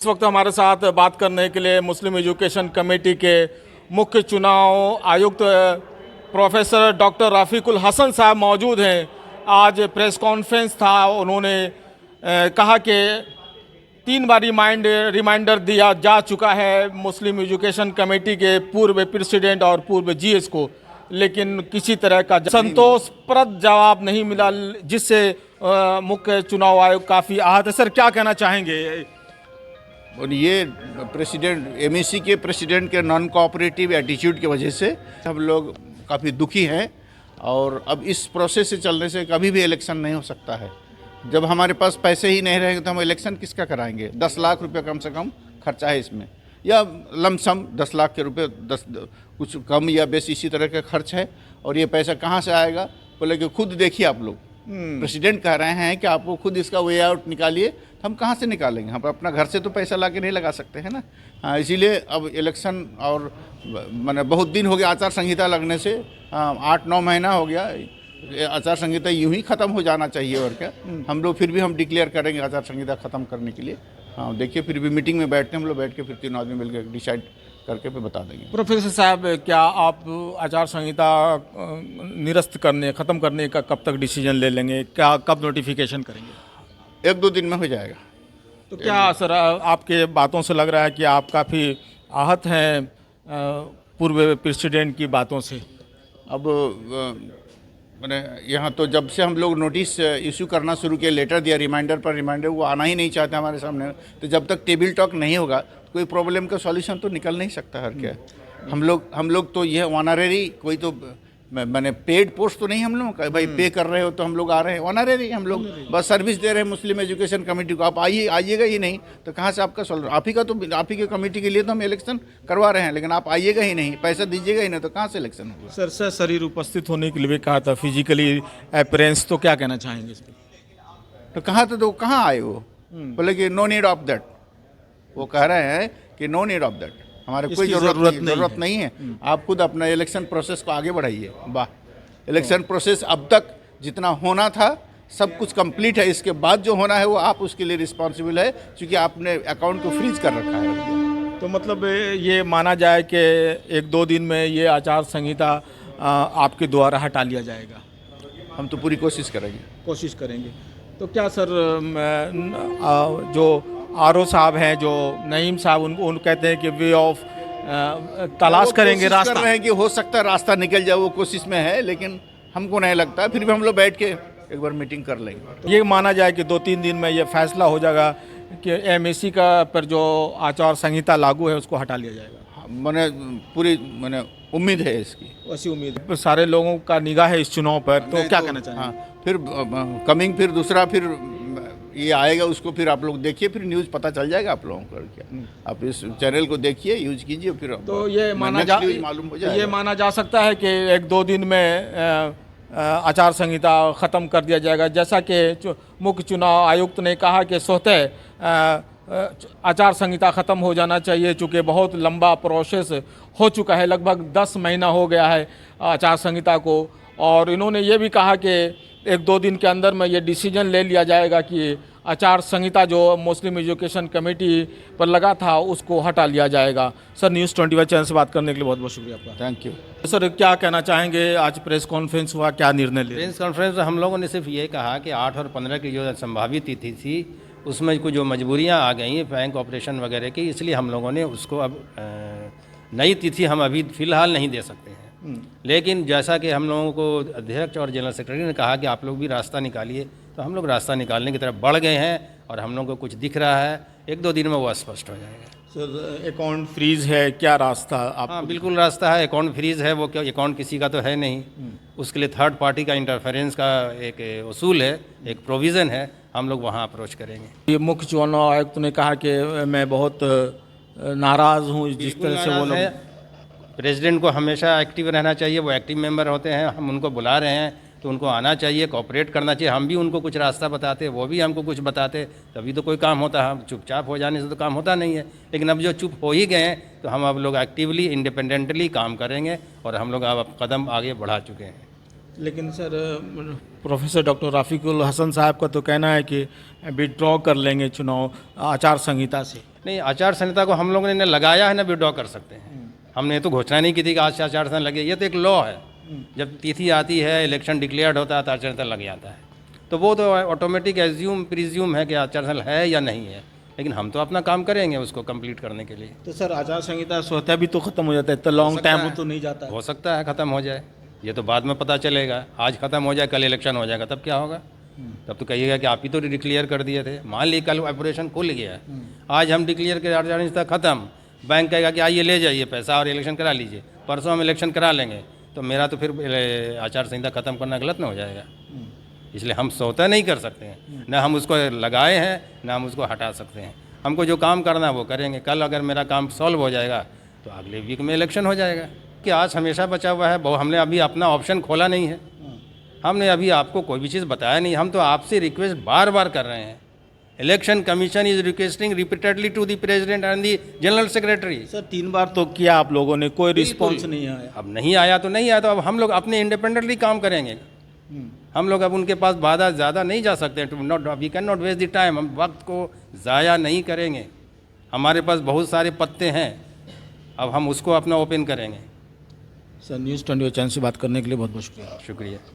इस वक्त हमारे साथ बात करने के लिए मुस्लिम एजुकेशन कमेटी के मुख्य चुनाव आयुक्त प्रोफेसर डॉक्टर रफ़ीकुल हसन साहब मौजूद हैं। आज प्रेस कॉन्फ्रेंस था, उन्होंने कहा कि 3 बार रिमाइंडर दिया जा चुका है मुस्लिम एजुकेशन कमेटी के पूर्व प्रेसिडेंट और पूर्व जीएस को, लेकिन किसी तरह का संतोषप्रद जवाब नहीं मिला, जिससे मुख्य चुनाव आयोग काफ़ी आहत है। सर, क्या कहना चाहेंगे? और ये प्रेसिडेंट एमएससी के प्रेसिडेंट के नॉन कोऑपरेटिव एटीट्यूड की वजह से हम लोग काफ़ी दुखी हैं। और अब इस प्रोसेस से चलने से कभी भी इलेक्शन नहीं हो सकता है। जब हमारे पास पैसे ही नहीं रहेंगे तो हम इलेक्शन किसका कराएंगे? 10 लाख रुपए कम से कम खर्चा है इसमें, या लमसम 10 लाख के रुपए, 10 कुछ कम या बेस इसी तरह का खर्च है। और ये पैसा कहाँ से आएगा? बोले कि खुद देखिए आप लोग, प्रेसिडेंट कह रहे हैं कि आप वो खुद इसका वे आउट निकालिए। तो हम कहाँ से निकालेंगे? हम अपना घर से तो पैसा ला के नहीं लगा सकते हैं ना। हाँ, इसीलिए अब इलेक्शन और मैंने बहुत दिन हो गया आचार संहिता लगने से, 8-9 महीना हो गया। आचार संहिता यूं ही ख़त्म हो जाना चाहिए, और क्या। हम लोग फिर भी हम डिक्लेयर करेंगे आचार संहिता ख़त्म करने के लिए। हाँ, देखिए फिर भी मीटिंग में बैठते हैं हम लोग, बैठ के फिर 3 आदमी मिलकर डिसाइड करके फिर बता देंगे। प्रोफेसर साहब, क्या आप आचार संहिता निरस्त करने, ख़त्म करने का कब तक डिसीजन ले लेंगे? क्या कब नोटिफिकेशन करेंगे? 1-2 दिन में हो जाएगा। तो क्या सर, आपके बातों से लग रहा है कि आप काफ़ी आहत हैं पूर्व प्रेसिडेंट की बातों से? अब मैंने यहाँ तो जब से हम लोग नोटिस इशू करना शुरू किया, लेटर दिया रिमाइंडर पर रिमाइंडर, वो आना ही नहीं चाहते हमारे सामने। तो जब तक टेबल टॉक नहीं होगा तो कोई प्रॉब्लम का सॉल्यूशन तो निकल नहीं सकता। हर क्या हम लोग तो यह ऑनरेरी, कोई तो मैंने पेड पोस्ट तो नहीं हम लोग का, भाई पे कर रहे हो तो हम लोग आ रहे हैं। ऑनरेरी हम लोग बस सर्विस दे रहे हैं मुस्लिम एजुकेशन कमेटी को। आप आइएगा ही नहीं तो कहाँ से आपका सॉल्व? आप ही के कमेटी के लिए तो हम इलेक्शन करवा रहे हैं, लेकिन आप आइएगा ही नहीं, पैसा दीजिएगा ही नहीं, तो कहाँ से इलेक्शन होगा? सर, शरीर उपस्थित होने के लिए भी कहा था, फिजिकली अपीयरेंस, तो क्या कहना चाहेंगे इस पर? तो कहाँ आए वो? बोले कि नो नीड ऑफ दैट। वो कह रहे हैं कि नो नीड ऑफ दैट, हमारे कोई ज़रूरत नहीं है। आप खुद अपना इलेक्शन प्रोसेस को आगे बढ़ाइए। वाह, इलेक्शन प्रोसेस अब तक जितना होना था सब कुछ कंप्लीट है। इसके बाद जो होना है वो आप उसके लिए रिस्पॉन्सिबल है, क्योंकि आपने अकाउंट को फ्रीज कर रखा है। तो मतलब ये माना जाए कि 1-2 दिन में ये आचार संहिता आपके द्वारा हटा लिया जाएगा? हम तो पूरी कोशिश करेंगे। तो क्या सर, जो आरओ साहब हैं, जो नईम साहब, उन कहते हैं कि वे ऑफ तलाश करेंगे रास्ता। कर रहे हैं कि हो सकता है रास्ता निकल जाए, वो कोशिश में है, लेकिन हमको नहीं लगता। फिर भी हम लोग बैठ के एक बार मीटिंग कर लेंगे। तो ये माना जाए कि 2-3 दिन में ये फैसला हो जाएगा कि एमएससी का पर जो आचार संहिता लागू है उसको हटा लिया जाएगा। मैंने पूरी उम्मीद है इसकी, ऐसी उम्मीद। सारे लोगों का निगाह है इस चुनाव पर, तो क्या कहना चाहिए? हाँ, फिर कमिंग फिर दूसरा फिर ये आएगा, उसको फिर आप लोग देखिए, फिर न्यूज़ पता चल जाएगा आप लोगों को। क्या आप इस चैनल को देखिए, यूज कीजिए, फिर तो ये मालूम हो जाएगा। ये माना जा सकता है कि 1-2 दिन में आचार संहिता ख़त्म कर दिया जाएगा, जैसा कि मुख्य चुनाव आयुक्त ने कहा कि स्वतः आचार संहिता ख़त्म हो जाना चाहिए, चूँकि बहुत लंबा प्रोसेस हो चुका है, लगभग 10 महीना हो गया है आचार संहिता को। और इन्होंने ये भी कहा कि 1-2 दिन के अंदर में ये डिसीजन ले लिया जाएगा कि आचार संहिता जो मुस्लिम एजुकेशन कमेटी पर लगा था उसको हटा लिया जाएगा। सर, न्यूज़ 21 चैनल से बात करने के लिए बहुत बहुत शुक्रिया आपका। Thank you. सर, क्या कहना चाहेंगे? आज प्रेस कॉन्फ्रेंस हुआ, क्या निर्णय लिया? प्रेस कॉन्फ्रेंस में हम लोगों ने सिर्फ ये कहा कि 8 और 15 की जो संभावित तिथि थी उसमें कुछ जो मजबूरियाँ आ गई बैंक ऑपरेशन वगैरह की, इसलिए हम लोगों ने उसको अब नई तिथि हम अभी फ़िलहाल नहीं दे सकते हैं। लेकिन जैसा कि हम लोगों को अध्यक्ष और जनरल सेक्रेटरी ने कहा कि आप लोग भी रास्ता निकालिए, तो हम लोग रास्ता निकालने की तरफ बढ़ गए हैं और हम लोग को कुछ दिख रहा है। 1-2 दिन में वो स्पष्ट हो जाएगा। सर, अकाउंट फ्रीज है, क्या रास्ता? आप हाँ, बिल्कुल रास्ता है। अकाउंट फ्रीज है, वो क्या अकाउंट किसी का तो है नहीं, उसके लिए थर्ड पार्टी का इंटरफेरेंस का एक उसूल है, एक प्रोविज़न है, हम लोग वहाँ अप्रोच करेंगे। ये मुख्य चुनाव आयुक्त ने कहा कि मैं बहुत नाराज़ हूँ जिस तरह से वो लोग। प्रेसिडेंट को हमेशा एक्टिव रहना चाहिए, वो एक्टिव मेंबर होते हैं, हम उनको बुला रहे हैं तो उनको आना चाहिए, कोऑपरेट करना चाहिए। हम भी उनको कुछ रास्ता बताते, वो भी हमको कुछ बताते, तभी तो कोई काम होता है। हम चुपचाप हो जाने से तो काम होता नहीं है। लेकिन अब जो चुप हो ही गए हैं तो हम अब लोग एक्टिवली इंडिपेंडेंटली काम करेंगे और हम लोग अब कदम आगे बढ़ा चुके हैं। लेकिन सर प्रोफेसर डॉक्टर रफ़ीकुल हसन साहब का तो कहना है कि विड्रॉ कर लेंगे चुनाव आचार संहिता से। नहीं, आचार संहिता को हम लोगों ने लगाया है ना, विड्रॉ कर सकते हैं। हमने तो घोषणा नहीं की थी कि आज से आचार संहिता लगे, ये तो एक लॉ है। जब तिथि आती है, इलेक्शन डिक्लेयर्ड होता है तो आचार संहिता लग जाता है, तो वो तो ऑटोमेटिक प्रिज्यूम है कि आचार संहिता है या नहीं है, लेकिन हम तो अपना काम करेंगे उसको कंप्लीट करने के लिए। तो सर आचार संहिता स्वतः भी तो खत्म हो जाता है, तो लॉन्ग टाइम तो नहीं जाता है। हो सकता है ख़त्म हो जाए, ये तो बाद में पता चलेगा। आज ख़त्म हो जाए, कल इलेक्शन हो जाएगा, तब क्या होगा? तब तो कहिएगा कि आप ही तो डिक्लेयर कर दिए थे। मान ली कल ऑपरेशन खुल गया, आज हम डिक्लेयर कर आचार संहिता खत्म, बैंक कहेगा कि आइए ले जाइए पैसा और इलेक्शन करा लीजिए, परसों हम इलेक्शन करा लेंगे, तो मेरा तो फिर आचार संहिता ख़त्म करना गलत ना हो जाएगा। इसलिए हम स्वतः नहीं कर सकते हैं, ना हम उसको लगाए हैं ना हम उसको हटा सकते हैं। हमको जो काम करना है वो करेंगे। कल अगर मेरा काम सॉल्व हो जाएगा तो अगले वीक में इलेक्शन हो जाएगा। कि आज हमेशा बचा हुआ है, हमने अभी अपना ऑप्शन खोला नहीं है, हमने अभी आपको कोई भी चीज़ बताया नहीं। हम तो आपसे रिक्वेस्ट बार बार कर रहे हैं। Election commission is requesting repeatedly to the president and the general secretary. Sir 3 बार तो किया आप लोगों ने, कोई रिस्पॉन्स नहीं आया। अब नहीं आया तो नहीं आया, तो अब हम लोग अपने इंडिपेंडेंटली काम करेंगे। हम लोग अब उनके पास बाधा ज़्यादा नहीं जा सकते। We can not waste the time. हम वक्त को ज़ाया नहीं करेंगे। हमारे पास बहुत सारे पत्ते हैं, अब हम उसको अपना ओपन करेंगे। सर न्यूज़ 24 चैनल से बात करने के लिए बहुत बहुत शुक्रिया। शुक्रिया।